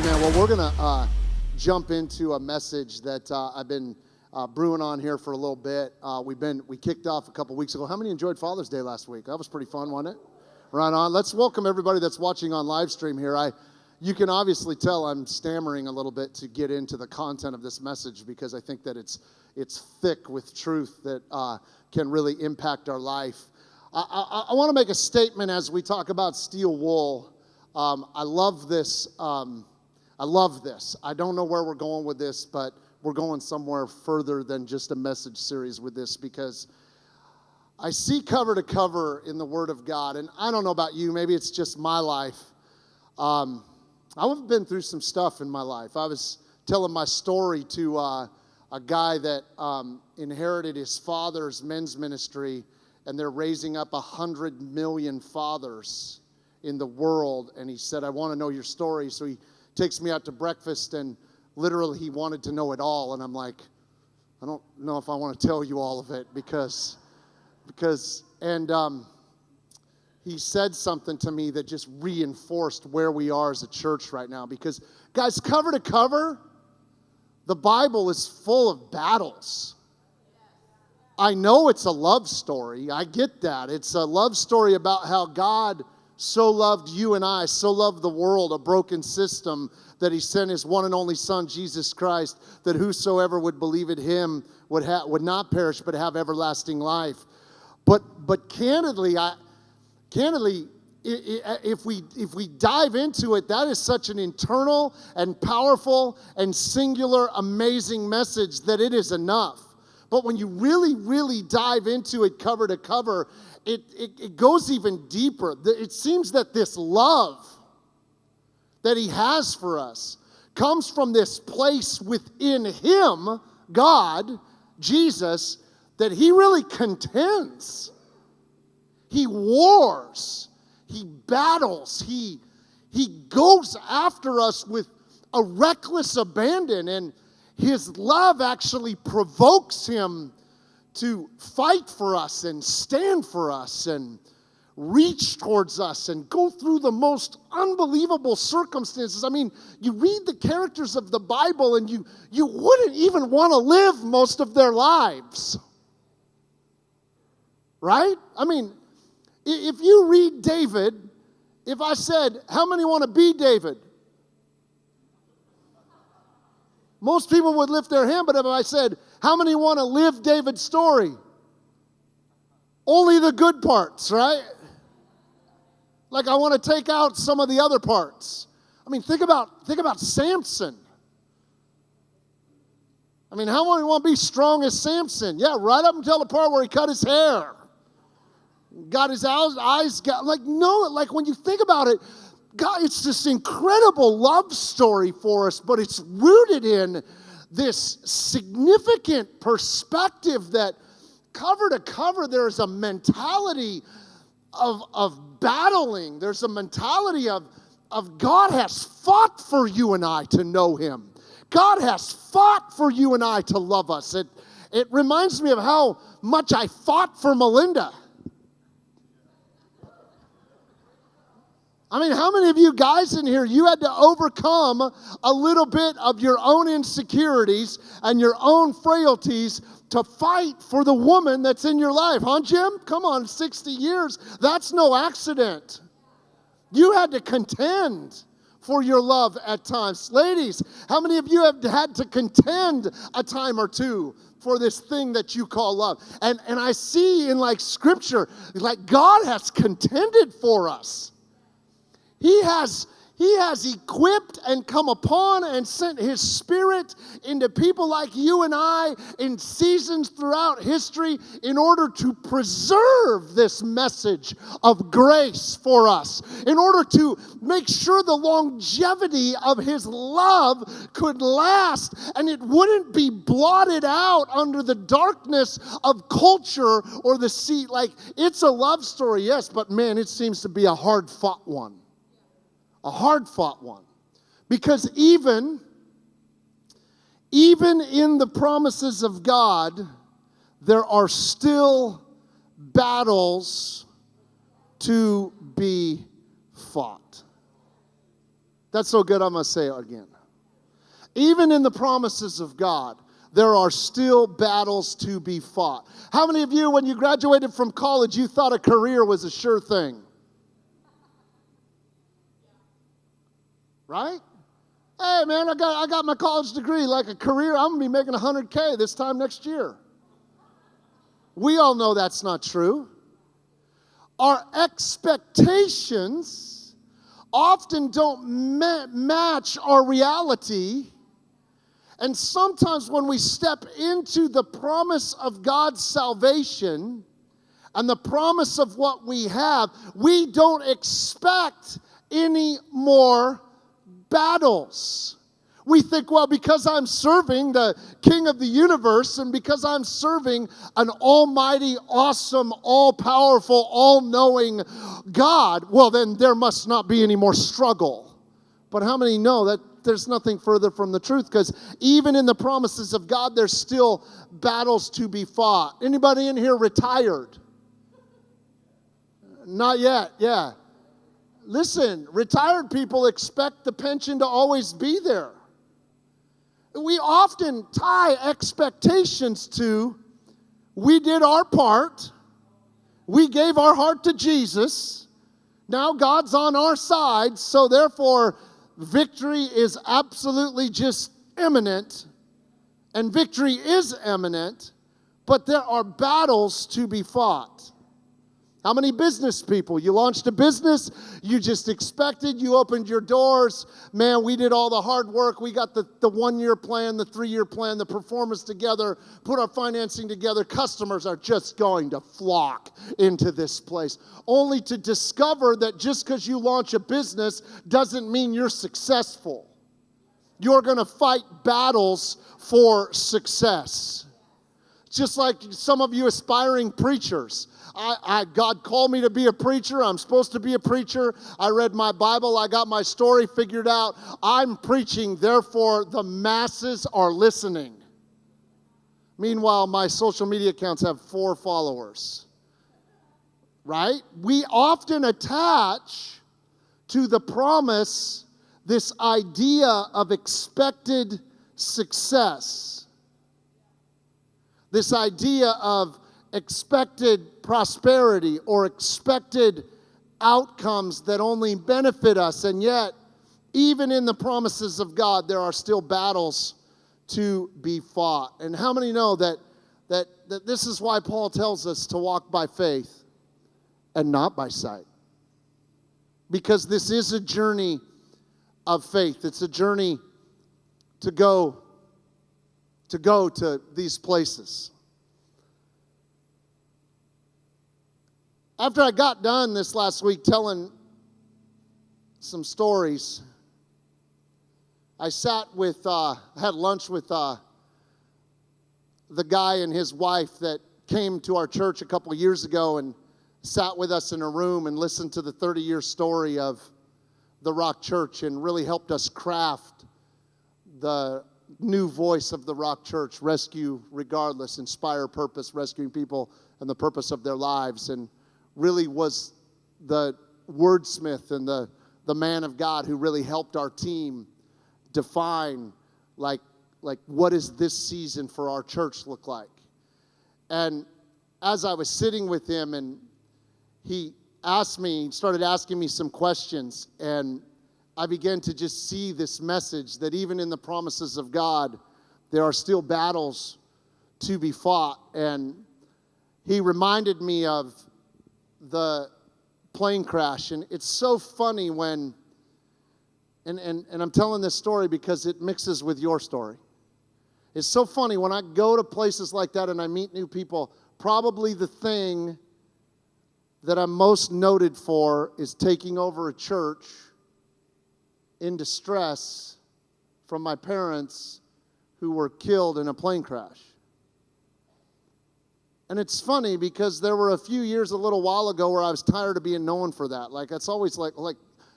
Amen. Well, we're going to jump into a message that I've been brewing on here for a little bit. We kicked off a couple weeks ago. How many enjoyed Father's Day last week? That was pretty fun, wasn't it? Right on. Let's welcome everybody that's watching on live stream here. You can obviously tell I'm stammering a little bit to get into the content of this message because I think that it's thick with truth that can really impact our life. I want to make a statement as we talk about steel wool. I love this. I don't know where we're going with this, but we're going somewhere further than just a message series with this because I see cover to cover in the Word of God, and I don't know about you, maybe it's just my life. I've been through some stuff in my life. I was telling my story to a guy that inherited his father's men's ministry, and they're raising up 100 million fathers in the world, and he said, I want to know your story, so he takes me out to breakfast, and literally he wanted to know it all, and I'm like, I don't know if I want to tell you all of it, because he said something to me that just reinforced where we are as a church right now, because guys, cover to cover, the Bible is full of battles. I know it's a love story, I get that, it's a love story about how God so loved you and I, so loved the world, a broken system, that he sent his one and only Son, Jesus Christ, that whosoever would believe in him would not perish but have everlasting life. But candidly, if we dive into it, that is such an internal and powerful and singular, amazing message that it is enough. But when you really, really dive into it cover to cover, it goes even deeper. It seems that this love that he has for us comes from this place within him, God, Jesus, that he really contends. He wars. He battles. He goes after us with a reckless abandon, and his love actually provokes him to fight for us and stand for us and reach towards us and go through the most unbelievable circumstances. I mean, you read the characters of the Bible and you wouldn't even want to live most of their lives. Right? I mean, if you read David, if I said, how many want to be David? Most people would lift their hand, but if I said, how many want to live David's story? Only the good parts, right? Like I want to take out some of the other parts. I mean, think about Samson. I mean, how many want to be strong as Samson? Yeah, right up until the part where he cut his hair. Got his eyes, like when you think about it, God, it's this incredible love story for us, but it's rooted in this significant perspective that cover to cover there's a mentality of battling. There's a mentality of God has fought for you and I to know him. God has fought for you and I to love us. It reminds me of how much I fought for Melinda. I mean, how many of you guys in here, you had to overcome a little bit of your own insecurities and your own frailties to fight for the woman that's in your life, huh, Jim? Come on, 60 years, that's no accident. You had to contend for your love at times. Ladies, how many of you have had to contend a time or two for this thing that you call love? And I see in like Scripture, like God has contended for us. He has equipped and come upon and sent his Spirit into people like you and I in seasons throughout history in order to preserve this message of grace for us, in order to make sure the longevity of his love could last and it wouldn't be blotted out under the darkness of culture or the sea. Like, it's a love story, yes, but man, it seems to be a hard-fought one. A hard-fought one. Because even in the promises of God, there are still battles to be fought. That's so good, I'm going to say it again. Even in the promises of God, there are still battles to be fought. How many of you, when you graduated from college, you thought a career was a sure thing? Right? Hey, man, I got my college degree. Like a career, I'm going to be making $100K this time next year. We all know that's not true. Our expectations often don't match our reality. And sometimes when we step into the promise of God's salvation and the promise of what we have, we don't expect any more battles. We think, well, because I'm serving the King of the universe and because I'm serving an almighty, awesome, all-powerful, all-knowing God, well, then there must not be any more struggle. But how many know that there's nothing further from the truth? Because even in the promises of God, there's still battles to be fought. Anybody in here retired? Not yet, yeah. Listen, retired people expect the pension to always be there. We often tie expectations to, we did our part, we gave our heart to Jesus, now God's on our side, so therefore victory is absolutely just imminent, and victory is imminent, but there are battles to be fought. How many business people? You launched a business, you just expected, you opened your doors. Man, we did all the hard work. We got the 1-year plan, the 3-year plan, the performance together, put our financing together. Customers are just going to flock into this place. Only to discover that just because you launch a business doesn't mean you're successful. You're going to fight battles for success. Just like some of you aspiring preachers. God called me to be a preacher. I'm supposed to be a preacher. I read my Bible. I got my story figured out. I'm preaching, therefore the masses are listening. Meanwhile, my social media accounts have 4 followers. Right? We often attach to the promise this idea of expected success. This idea of expected prosperity or expected outcomes that only benefit us. And yet, even in the promises of God, there are still battles to be fought. And how many know that this is why Paul tells us to walk by faith and not by sight? Because this is a journey of faith. It's a journey to go to these places. After I got done this last week telling some stories, I had lunch with the guy and his wife that came to our church a couple of years ago and sat with us in a room and listened to the 30-year story of the Rock Church and really helped us craft the new voice of the Rock Church, rescue regardless, inspire purpose, rescuing people and the purpose of their lives, and really was the wordsmith and the man of God who really helped our team define like what does this season for our church look like. And as I was sitting with him, and he started asking me some questions, and I began to just see this message that even in the promises of God, there are still battles to be fought. And he reminded me of the plane crash. And it's so funny when, and I'm telling this story because it mixes with your story. It's so funny when I go to places like that and I meet new people, probably the thing that I'm most noted for is taking over a church in distress from my parents who were killed in a plane crash. And it's funny because there were a few years a little while ago where I was tired of being known for that. Like, it's always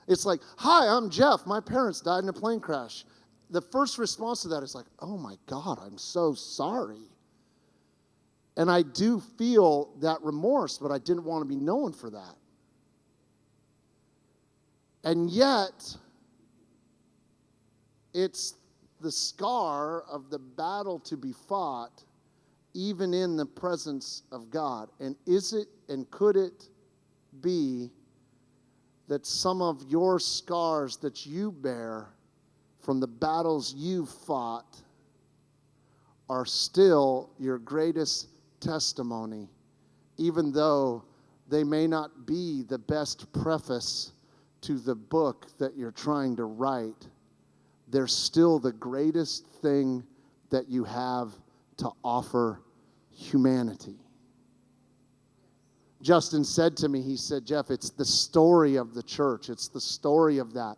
it's like, hi, I'm Jeff. My parents died in a plane crash. The first response to that is like, oh my God, I'm so sorry. And I do feel that remorse, but I didn't want to be known for that. And yet, It's the scar of the battle to be fought, even in the presence of God. And is it and could it be that some of your scars that you bear from the battles you've fought are still your greatest testimony, even though they may not be the best preface to the book that you're trying to write? They're still the greatest thing that you have to offer humanity. Justin said to me, he said, Jeff, it's the story of the church. It's the story of that.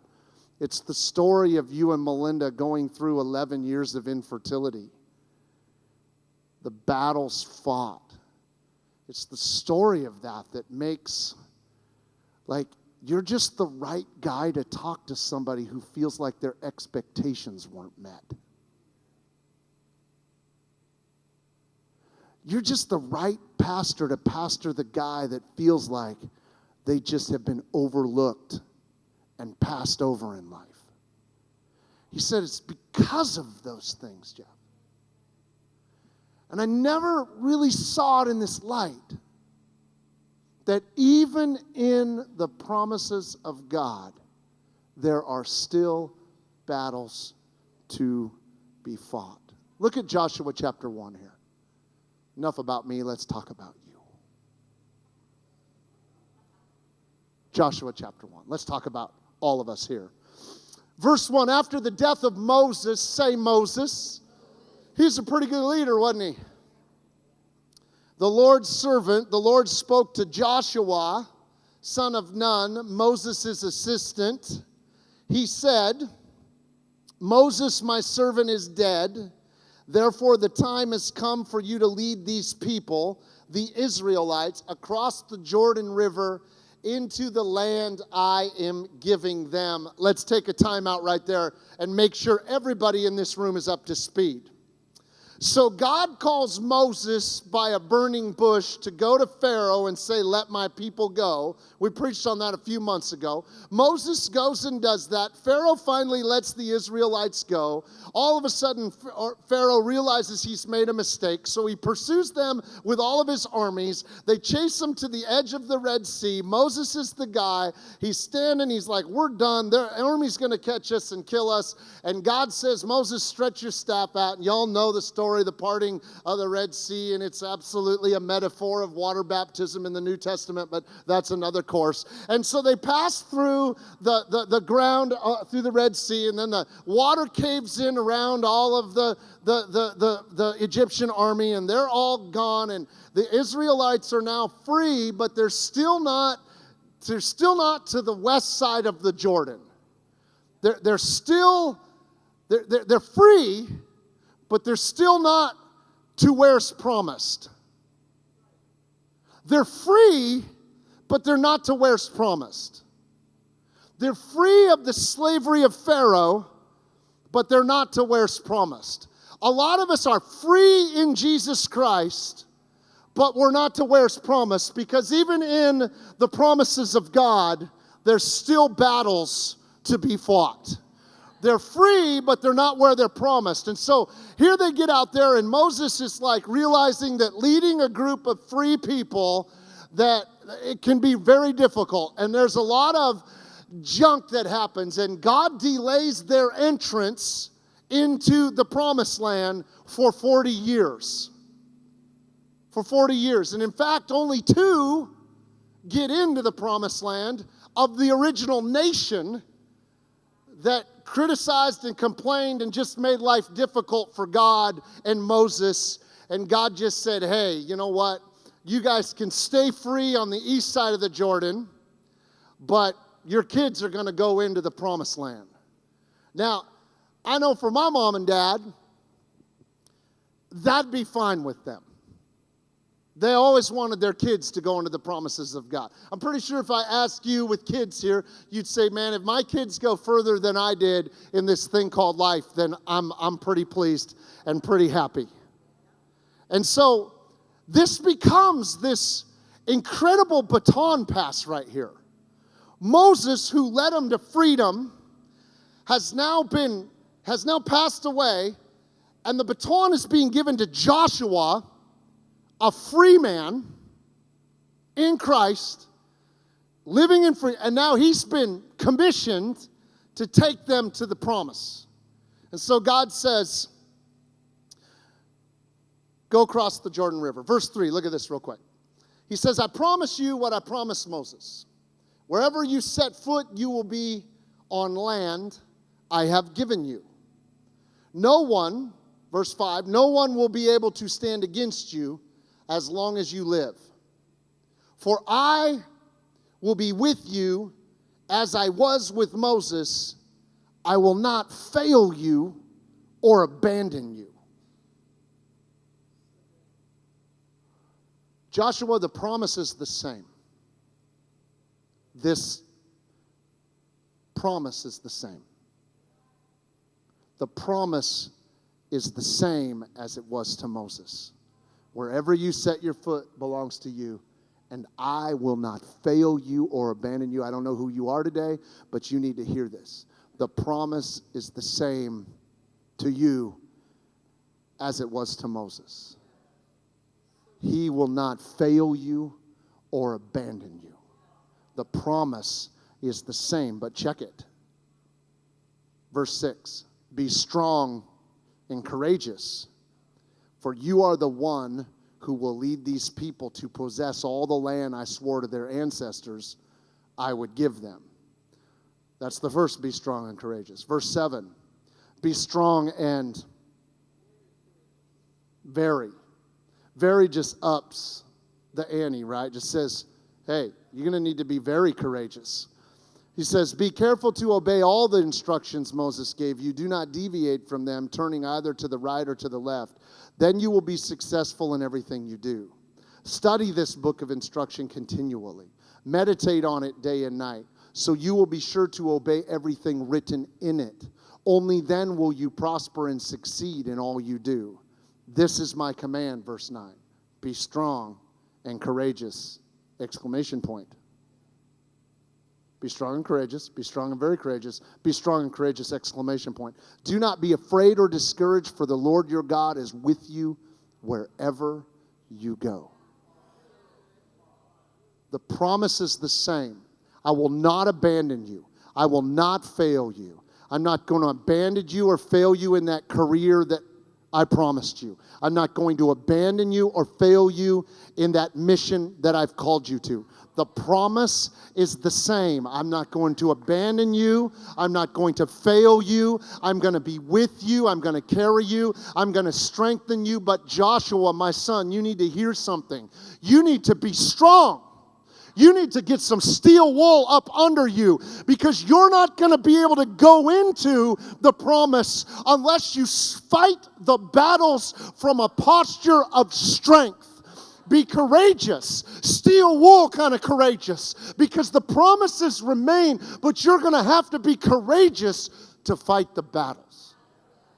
It's the story of you and Melinda going through 11 years of infertility. The battles fought. It's the story of that makes, like, you're just the right guy to talk to somebody who feels like their expectations weren't met. You're just the right pastor to pastor the guy that feels like they just have been overlooked and passed over in life. He said it's because of those things, Jeff. And I never really saw it in this light, that even in the promises of God, there are still battles to be fought. Look at Joshua chapter 1 here. Enough about me, let's talk about you. Joshua chapter 1. Let's talk about all of us here. Verse 1, after the death of Moses, say Moses. He's a pretty good leader, wasn't he? The Lord's servant, the Lord spoke to Joshua, son of Nun, Moses' assistant. He said, Moses, my servant, is dead. Therefore, the time has come for you to lead these people, the Israelites, across the Jordan River into the land I am giving them. Let's take a time out right there and make sure everybody in this room is up to speed. So God calls Moses by a burning bush to go to Pharaoh and say, let my people go. We preached on that a few months ago. Moses goes and does that. Pharaoh finally lets the Israelites go. All of a sudden, Pharaoh realizes he's made a mistake, so he pursues them with all of his armies. They chase them to the edge of the Red Sea. Moses is the guy. He's standing. He's like, we're done. Their army's going to catch us and kill us. And God says, Moses, stretch your staff out. And y'all know the story. The parting of the Red Sea, and it's absolutely a metaphor of water baptism in the New Testament, but that's another course. And so they pass through the ground through the Red Sea, and then the water caves in around all of the Egyptian army, and they're all gone, and the Israelites are now free, but they're still not to the west side of the Jordan. They're free, but they're still not to where it's promised. They're free, but they're not to where it's promised. They're free of the slavery of Pharaoh, but they're not to where it's promised. A lot of us are free in Jesus Christ, but we're not to where it's promised, because even in the promises of God, there's still battles to be fought. They're free, but they're not where they're promised. And so here they get out there, and Moses is like realizing that leading a group of free people, that it can be very difficult. And there's a lot of junk that happens, and God delays their entrance into the promised land for 40 years. For 40 years. And in fact, only 2 get into the promised land of the original nation that criticized and complained and just made life difficult for God and Moses. And God just said, hey, you know what? You guys can stay free on the east side of the Jordan, but your kids are going to go into the promised land. Now, I know for my mom and dad, that'd be fine with them. They always wanted their kids to go into the promises of God. I'm pretty sure if I ask you with kids here, you'd say, man, if my kids go further than I did in this thing called life, then I'm pretty pleased and pretty happy. And so this becomes this incredible baton pass right here. Moses, who led them to freedom, has now been has now passed away, and the baton is being given to Joshua, a free man in Christ, living in free, and now he's been commissioned to take them to the promise. And so God says, go across the Jordan River. Verse 3, look at this real quick. He says, I promise you what I promised Moses. Wherever you set foot, you will be on land I have given you. No one, verse 5, no one will be able to stand against you as long as you live. For I will be with you as I was with Moses. I will not fail you or abandon you. Joshua, the promise is the same. This promise is the same. The promise is the same as it was to Moses. Wherever you set your foot belongs to you, and I will not fail you or abandon you. I don't know who you are today, but you need to hear this. The promise is the same to you as it was to Moses. He will not fail you or abandon you. The promise is the same, but check it. Verse 6, be strong and courageous, for you are the one who will lead these people to possess all the land I swore to their ancestors I would give them. That's the first, be strong and courageous. Verse 7, be strong and very. Very just ups the ante, right? Just says, hey, you're going to need to be very courageous. He says, be careful to obey all the instructions Moses gave you. Do not deviate from them, turning either to the right or to the left. Then you will be successful in everything you do. Study this book of instruction continually. Meditate on it day and night, so you will be sure to obey everything written in it. Only then will you prosper and succeed in all you do. This is my command, verse 9. Be strong and courageous, exclamation point. Be strong and courageous, be strong and very courageous, be strong and courageous, exclamation point. Do not be afraid or discouraged, for the Lord your God is with you wherever you go. The promise is the same. I will not abandon you. I will not fail you. I'm not going to abandon you or fail you in that career that I promised you. I'm not going to abandon you or fail you in that mission that I've called you to. The promise is the same. I'm not going to abandon you. I'm not going to fail you. I'm going to be with you. I'm going to carry you. I'm going to strengthen you. But Joshua, my son, you need to hear something. You need to be strong. You need to get some steel wool up under you, because you're not going to be able to go into the promise unless you fight the battles from a posture of strength. Be courageous, steel wool kind of courageous, because the promises remain, but you're going to have to be courageous to fight the battles.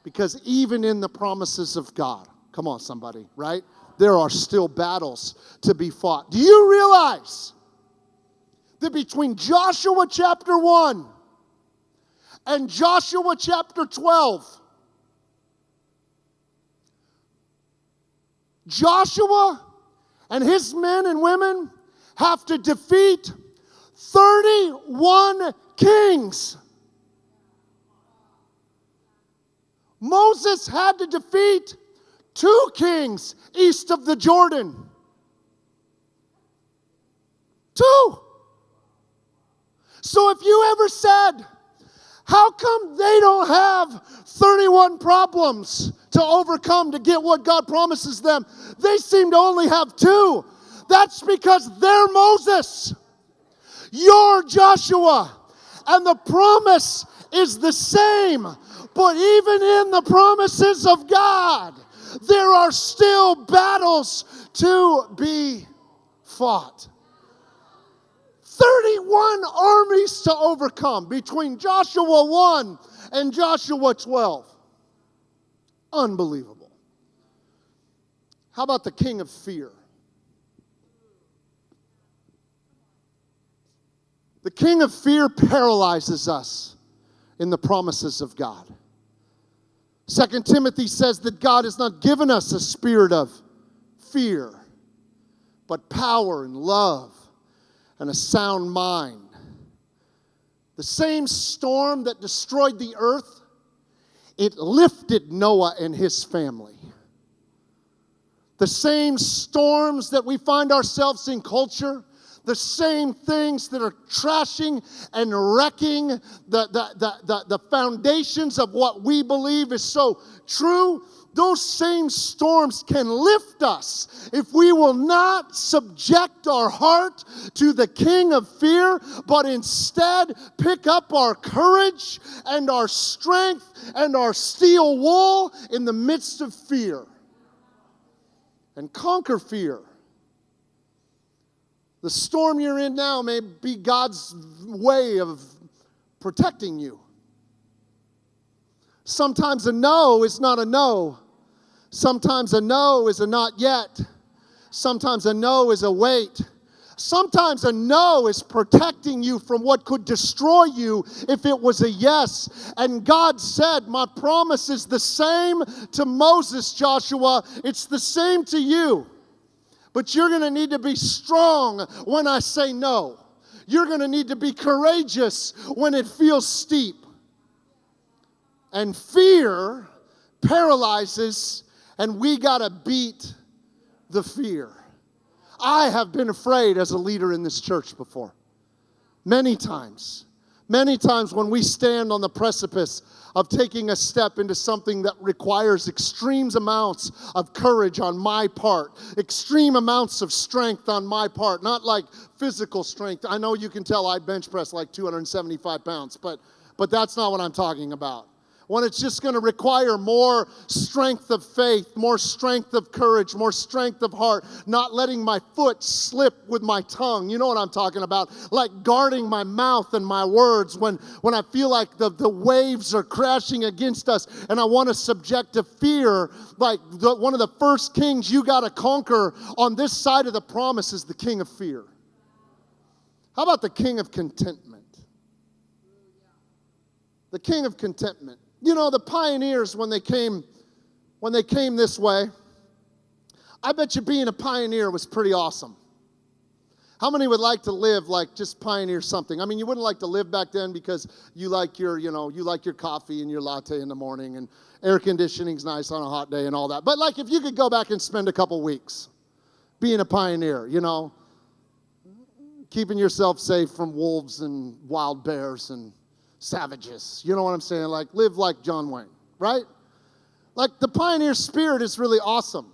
Because even in the promises of God, come on somebody, right? There are still battles to be fought. Do you realize that between Joshua chapter 1 and Joshua chapter 12, Joshua and his men and women have to defeat 31 kings. Moses had to defeat 2 kings east of the Jordan. 2. So if you ever said, how come they don't have 31 problems to overcome to get what God promises them? They seem to only have 2. That's because they're Moses. You're Joshua. And the promise is the same. But even in the promises of God, there are still battles to be fought. 31 armies to overcome between Joshua 1 and Joshua 12. Unbelievable. How about the king of fear? The king of fear paralyzes us in the promises of God. 2 Timothy says that God has not given us a spirit of fear, but power and love and a sound mind. The same storm that destroyed the earth, it lifted Noah and his family. The same storms that we find ourselves in culture, the same things that are trashing and wrecking the foundations of what we believe is so true, those same storms can lift us if we will not subject our heart to the king of fear, but instead pick up our courage and our strength and our steel wool in the midst of fear and conquer fear. The storm you're in now may be God's way of protecting you. Sometimes a no is not a no. Sometimes a no is a not yet. Sometimes a no is a wait. Sometimes a no is protecting you from what could destroy you if it was a yes. And God said, my promise is the same to Moses, Joshua. It's the same to you. But you're going to need to be strong when I say no. You're going to need to be courageous when it feels steep. And fear paralyzes, and we got to beat the fear. I have been afraid as a leader in this church before. Many times. Many times when we stand on the precipice of taking a step into something that requires extreme amounts of courage on my part, extreme amounts of strength on my part, not like physical strength. I know you can tell I bench press like 275 pounds, but that's not what I'm talking about. When it's just going to require more strength of faith, more strength of courage, more strength of heart, not letting my foot slip with my tongue. You know what I'm talking about. Like guarding my mouth and my words when I feel like the waves are crashing against us and I want to subject to fear. Like one of the first kings you got to conquer on this side of the promise is the king of fear. How about the king of contentment? The king of contentment. You know, the pioneers, when they came this way, I bet you being a pioneer was pretty awesome. How many would like to live like just pioneer something? I mean, you wouldn't like to live back then because you like your coffee and your latte in the morning and air conditioning's nice on a hot day and all that. But like if you could go back and spend a couple weeks being a pioneer, you know, keeping yourself safe from wolves and wild bears and savages. You know what I'm saying? Like, live like John Wayne, right? Like, the pioneer spirit is really awesome.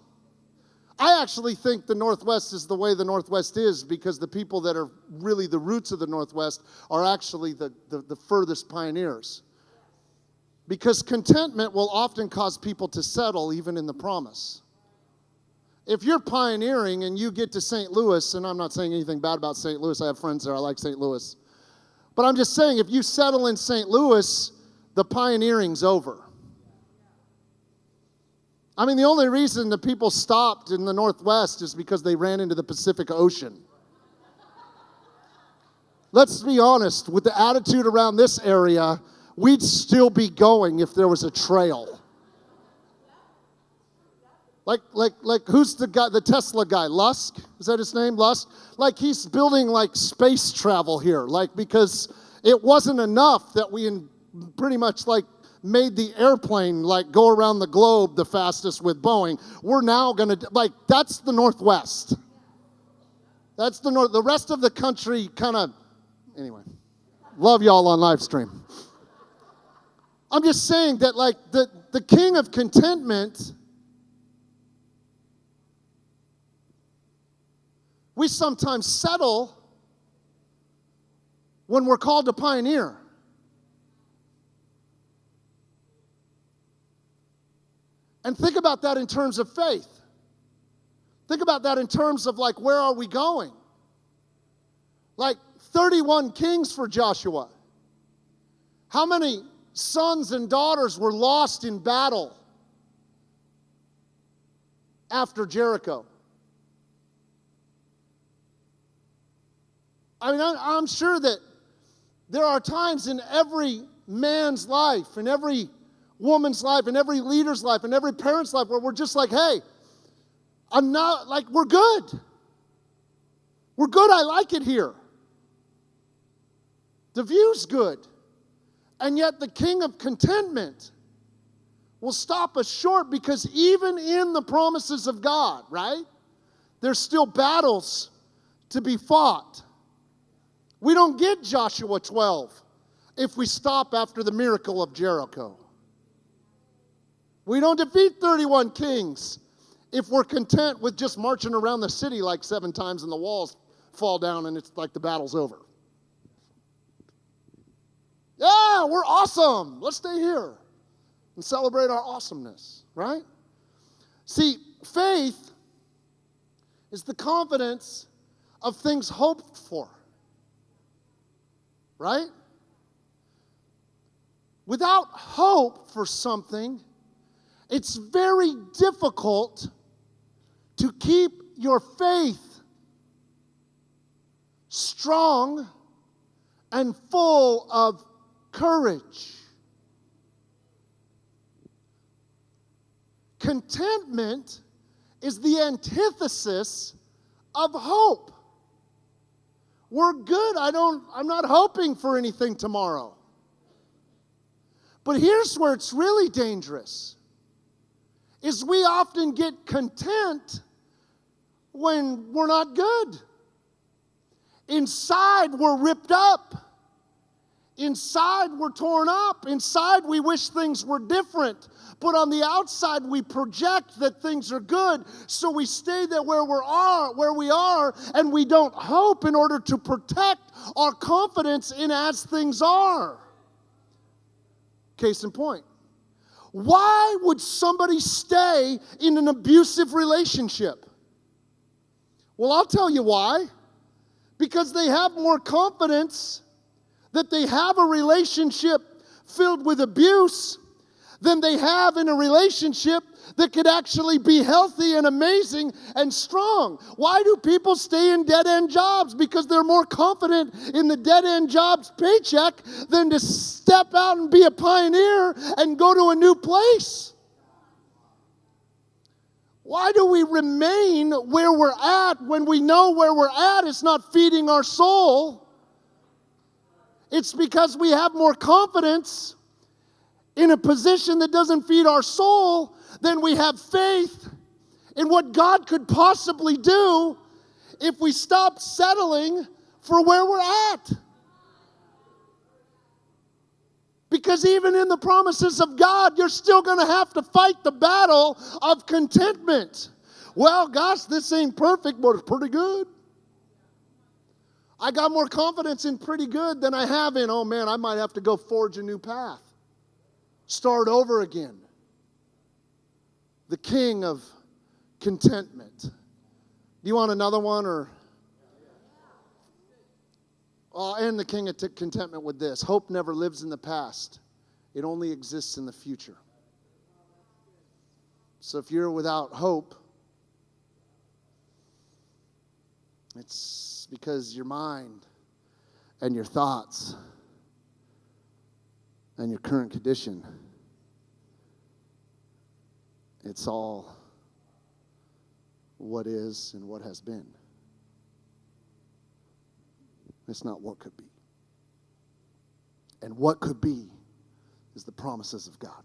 I actually think the Northwest is the way the Northwest is because the people that are really the roots of the Northwest are actually the furthest pioneers. Because contentment will often cause people to settle even in the promise. If you're pioneering and you get to St. Louis, and I'm not saying anything bad about St. Louis, I have friends there, I like St. Louis. But I'm just saying, if you settle in St. Louis, the pioneering's over. I mean, the only reason the people stopped in the Northwest is because they ran into the Pacific Ocean. Let's be honest, with the attitude around this area, we'd still be going if there was a trail. Like who's the guy, the Tesla guy, Lusk? Is that his name, Lusk? Like he's building like space travel here, like because it wasn't enough that we pretty much like made the airplane like go around the globe the fastest with Boeing. We're now gonna, like that's the Northwest. That's the rest of the country kind of, anyway, love y'all on live stream. I'm just saying that like the king of contentment, we sometimes settle when we're called to pioneer. And think about that in terms of faith. Think about that in terms of like, where are we going? Like 31 kings for Joshua. How many sons and daughters were lost in battle after Jericho? I mean, I'm sure that there are times in every man's life, in every woman's life, in every leader's life, in every parent's life, where we're just like, hey, I'm not, like, we're good. We're good, I like it here. The view's good. And yet the king of contentment will stop us short, because even in the promises of God, right, there's still battles to be fought. We don't get Joshua 12 if we stop after the miracle of Jericho. We don't defeat 31 kings if we're content with just marching around the city like 7 times and the walls fall down and it's like the battle's over. Yeah, we're awesome. Let's stay here and celebrate our awesomeness, right? See, faith is the confidence of things hoped for, right? Without hope for something, it's very difficult to keep your faith strong and full of courage. Contentment is the antithesis of hope. We're good. I'm not hoping for anything tomorrow. But here's where it's really dangerous, is we often get content when we're not good. Inside, we're ripped up. Inside, we're torn up. Inside, we wish things were different. But on the outside, we project that things are good. So we stay there where we are, and we don't hope in order to protect our confidence in as things are. Case in point. Why would somebody stay in an abusive relationship? Well, I'll tell you why. Because they have more confidence that they have a relationship filled with abuse than they have in a relationship that could actually be healthy and amazing and strong. Why do people stay in dead-end jobs? Because they're more confident in the dead-end job's paycheck than to step out and be a pioneer and go to a new place. Why do we remain where we're at when we know where we're at is not feeding our soul? It's because we have more confidence in a position that doesn't feed our soul than we have faith in what God could possibly do if we stop settling for where we're at. Because even in the promises of God, you're still going to have to fight the battle of contentment. Well, gosh, this ain't perfect, but it's pretty good. I got more confidence in pretty good than I have in, oh man, I might have to go forge a new path. Start over again. The king of contentment. Do you want another one, or? I'll end the king of contentment with this. Hope never lives in the past. It only exists in the future. So if you're without hope, it's because your mind and your thoughts and your current condition, it's all what is and what has been. It's not what could be. And what could be is the promises of God.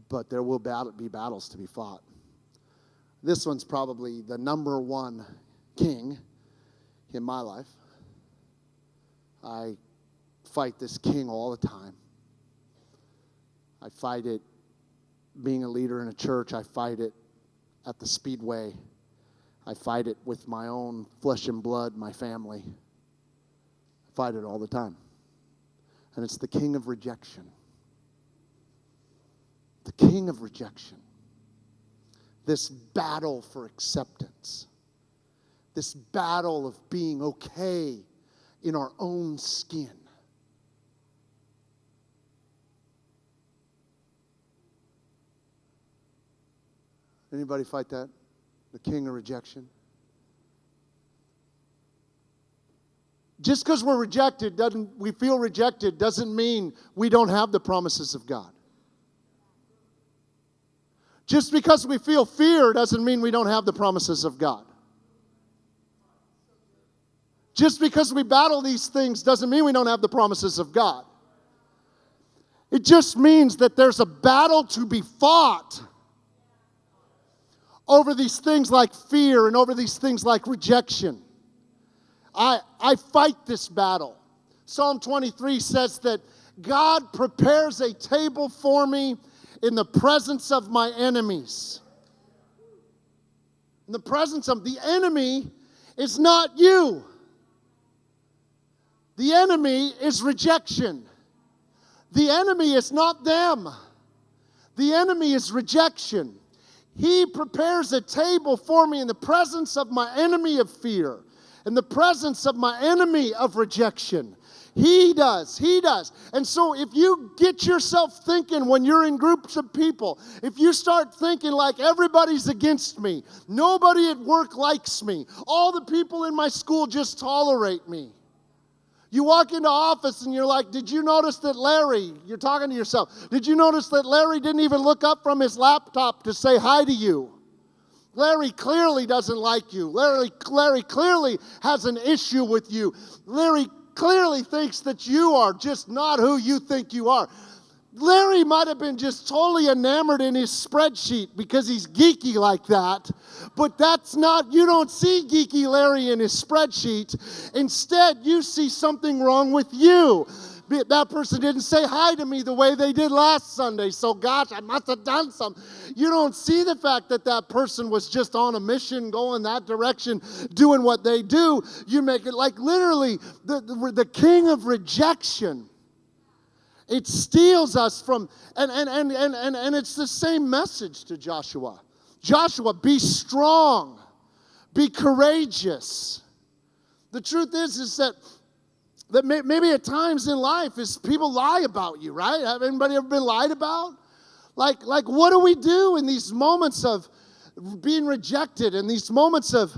But there will be battles to be fought. This one's probably the number one king in my life. I fight this king all the time. I fight it being a leader in a church. I fight it at the Speedway. I fight it with my own flesh and blood, my family. I fight it all the time. And it's the king of rejection. The king of rejection. This battle for acceptance. This battle of being okay in our own skin. Anybody fight that? The king of rejection. Just because we feel rejected doesn't mean we don't have the promises of God. Just because we feel fear doesn't mean we don't have the promises of God. Just because we battle these things doesn't mean we don't have the promises of God. It just means that there's a battle to be fought over these things like fear and over these things like rejection. I fight this battle. Psalm 23 says that God prepares a table for me in the presence of my enemies. In the presence of the enemy is not you. The enemy is rejection. The enemy is not them. The enemy is rejection. He prepares a table for me in the presence of my enemy of fear, in the presence of my enemy of rejection. He does. He does. And so if you get yourself thinking when you're in groups of people, if you start thinking like everybody's against me, nobody at work likes me, all the people in my school just tolerate me. You walk into office and you're like, did you notice that Larry, you're talking to yourself, did you notice that Larry didn't even look up from his laptop to say hi to you? Larry clearly doesn't like you. Larry clearly has an issue with you. Larry clearly thinks that you are just not who you think you are. Larry might have been just totally enamored in his spreadsheet because he's geeky like that. But that's not, you don't see geeky Larry in his spreadsheet. Instead, you see something wrong with you. That person didn't say hi to me the way they did last Sunday, so gosh, I must have done something. You don't see the fact that that person was just on a mission, going that direction, doing what they do. You make it like literally the king of rejection. It steals us from, and it's the same message to Joshua. Joshua, be strong, be courageous. The truth is that maybe at times in life is people lie about you, right? Have anybody ever been lied about? Like what do we do in these moments of being rejected and these moments of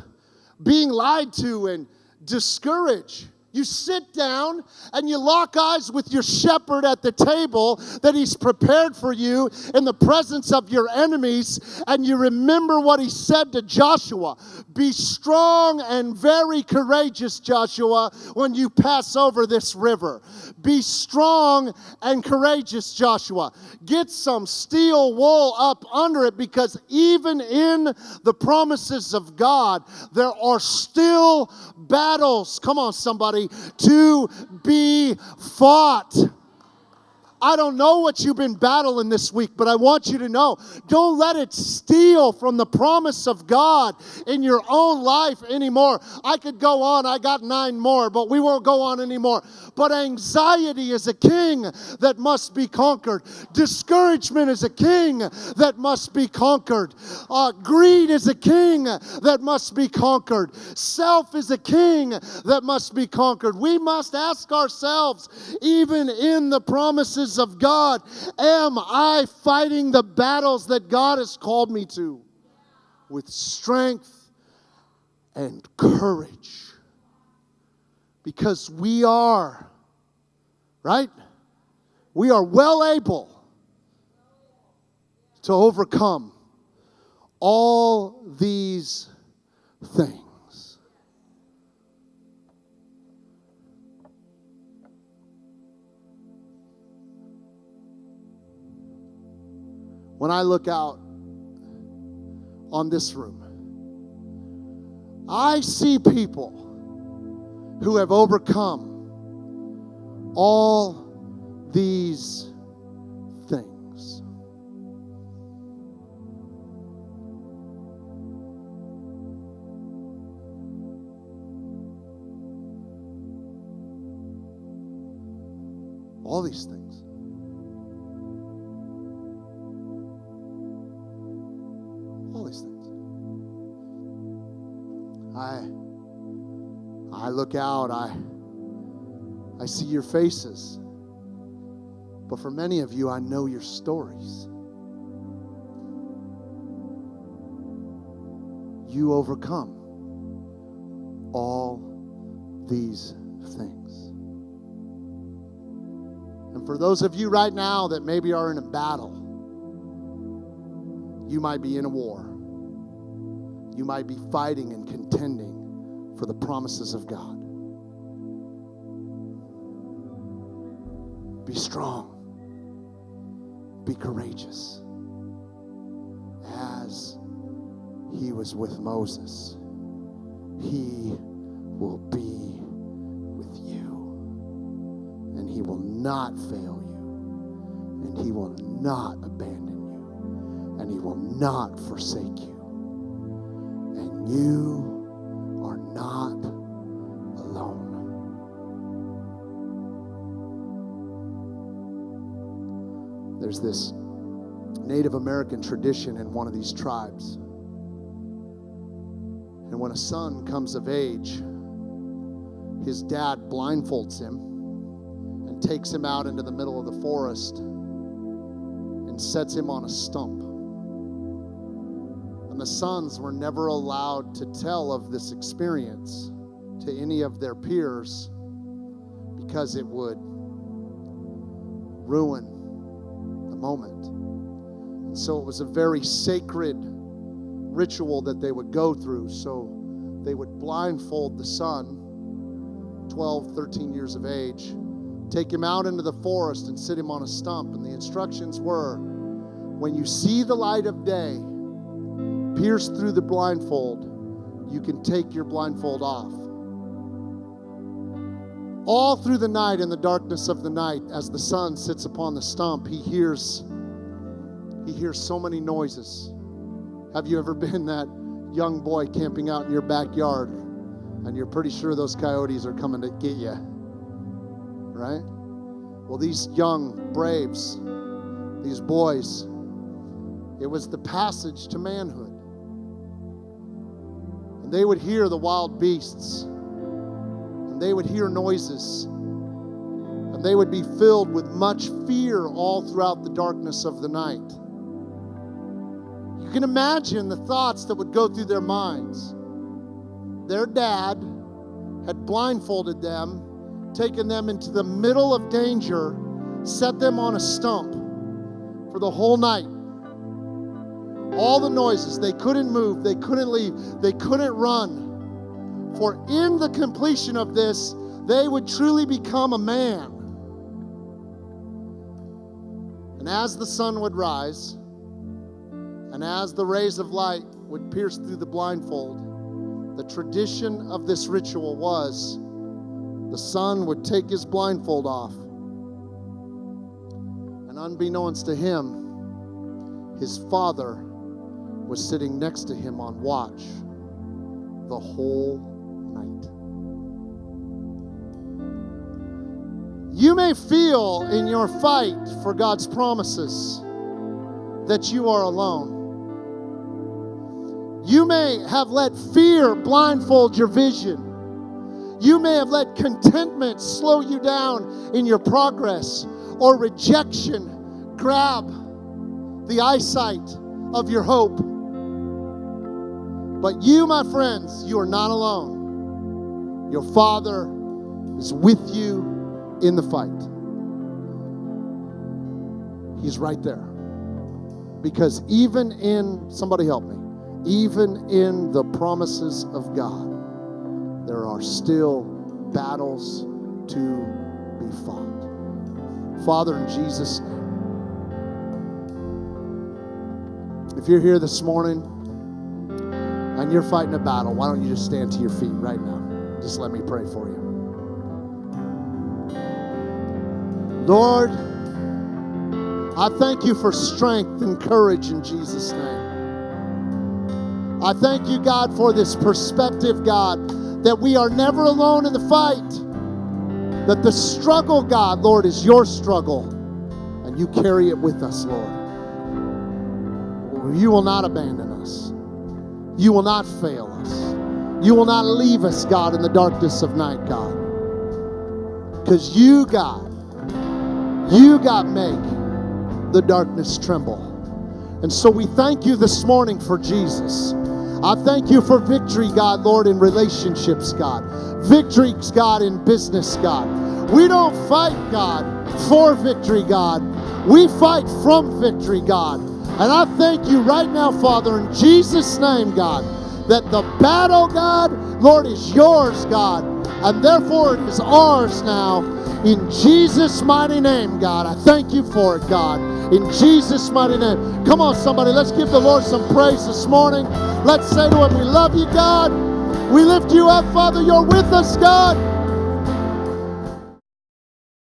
being lied to and discouraged? You sit down and you lock eyes with your shepherd at the table that he's prepared for you in the presence of your enemies, and you remember what he said to Joshua. Be strong and very courageous, Joshua, when you pass over this river. Be strong and courageous, Joshua. Get some steel wool up under it, because even in the promises of God, there are still battles. Come on, somebody. To be fought. I don't know what you've been battling this week, but I want you to know, don't let it steal from the promise of God in your own life anymore. I could go on. I got 9 more, but we won't go on anymore. But anxiety is a king that must be conquered. Discouragement is a king that must be conquered. Greed is a king that must be conquered. Self is a king that must be conquered. We must ask ourselves, even in the promises of God, am I fighting the battles that God has called me to with strength and courage? Because we are, right? We are well able to overcome all these things. When I look out on this room, I see people who have overcome all these things. All these things. These things. I look out, I see your faces. But for many of you, I know your stories. You overcome all these things. And for those of you right now that maybe are in a battle, you might be in a war. You might be fighting and contending for the promises of God. Be strong. Be courageous. As he was with Moses, he will be with you. And he will not fail you. And he will not abandon you. And he will not forsake you. And you are not alone. There's this Native American tradition in one of these tribes. And when a son comes of age, his dad blindfolds him and takes him out into the middle of the forest and sets him on a stump. And the sons were never allowed to tell of this experience to any of their peers because it would ruin the moment. And so it was a very sacred ritual that they would go through. So they would blindfold the son, 12, 13 years of age, take him out into the forest and sit him on a stump. And the instructions were, when you see the light of day pierce through the blindfold, you can take your blindfold off. All through the night, in the darkness of the night, as the son sits upon the stump, he hears so many noises. Have you ever been that young boy camping out in your backyard and you're pretty sure those coyotes are coming to get you? Right? Well, these young braves, these boys, it was the passage to manhood. And they would hear the wild beasts, and they would hear noises, and they would be filled with much fear all throughout the darkness of the night. You can imagine the thoughts that would go through their minds. Their dad had blindfolded them, taken them into the middle of danger, set them on a stump for the whole night. All the noises, they couldn't move, they couldn't leave, they couldn't run. For in the completion of this, they would truly become a man. And as the sun would rise, and as the rays of light would pierce through the blindfold, the tradition of this ritual was the son would take his blindfold off. And unbeknownst to him, his father was sitting next to him on watch the whole night. You may feel in your fight for God's promises that you are alone. You may have let fear blindfold your vision. You may have let contentment slow you down in your progress, or rejection grab the eyesight of your hope. But you, my friends, you are not alone. Your Father is with you in the fight. He's right there. Because even in, somebody help me, even in the promises of God, there are still battles to be fought. Father, in Jesus' name, if you're here this morning and you're fighting a battle, why don't you just stand to your feet right now? Just let me pray for you. Lord, I thank you for strength and courage in Jesus' name. I thank you, God, for this perspective, God, that we are never alone in the fight. That the struggle, God, Lord, is your struggle. And you carry it with us, Lord. You will not abandon us. You will not fail us. You will not leave us, God, in the darkness of night, God. Because you, God, make the darkness tremble. And so we thank you this morning for Jesus. I thank you for victory, God, Lord, in relationships, God. Victories, God, in business, God. We don't fight, God, for victory, God. We fight from victory, God. And I thank you right now, Father, in Jesus' name, God, that the battle, God, Lord, is yours, God. And therefore it is ours now. In Jesus' mighty name, God. I thank you for it, God. In Jesus' mighty name. Come on, somebody. Let's give the Lord some praise this morning. Let's say to him, we love you, God. We lift you up, Father. You're with us, God.